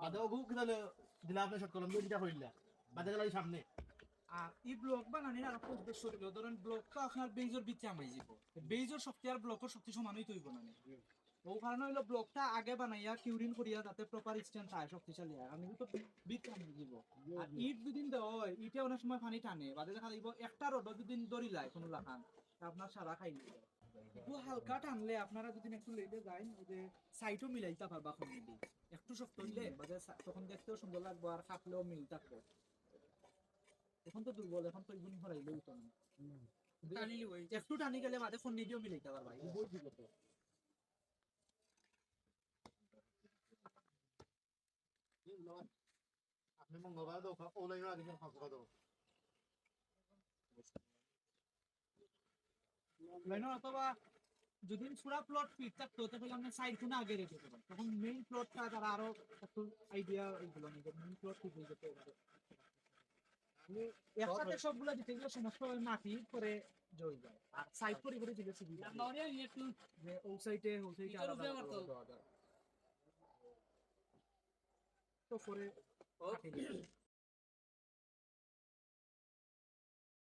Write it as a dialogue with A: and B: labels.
A: বাদে ওগু কিদালে দিলা আপনি শর্ট কলম দিয়ে দিটা হইলা বাদে গেল সামনে
B: আর এই ব্লক বানানির আর একটা উদ্দেশ্য হলো ধরেন ব্লক তো আপনার বেজর ভিতরে আমি যাব বেজর শক্তি আর ব্লকের শক্তি সমানই তৈব না ও কারণে হইলো ব্লকটা আগে বানাইয়া কিউরিং করিয়া যাতে প্রপার স্ট্যান্ড থাকে শক্তিশালী হয় আমি তো বিট আমি দিব আর ইট দুদিন দেওয়া হয় ইটে অনেক সময় পানি টানে বাদে দেখা দিব একটা রড দুদিন দড়িলায় কোনো লাখান আপনার সারা খাই নিবে একটু হালকা টানলে আপনারা যদি একটু লেগে যায় ওই যে সাইটও মিলাইতে পারবা এখন একটু শক্ত হইলে বাদে তখন দেখতেও সুন্দর লাগবে আর কাটলেও মিল থাকবে এখন তো দুর্বল এখন তো ইগুন হরাইলেও তো না একটু টানি গেলে মাঝে ফোন নিদিও মিলাইতে পারবা বই দিব তো
A: আপনি মঙ্গলবার দাও অনলাইনে আগে ফাঁকা দাও
B: লাইন অথবা যদি পুরা প্লট ফিট থাকতো তাহলে আমরা সাইড কোণে আগে রেখে দেবো তখন মেইন প্লটটা তারা আরো একটু আইডিয়া এইগুলো নিবে মেইন প্লট ঠিক হয়ে যেতে
A: আমি
B: একসাথে সবগুলো দিতে গেলে সমস্ত মাটি করে জয় যায় আর সাইড করে করে দিলে সুবিধা যে ও সাইডে আলাদা দেওয়া যায়। তো করে কাটি দিবে।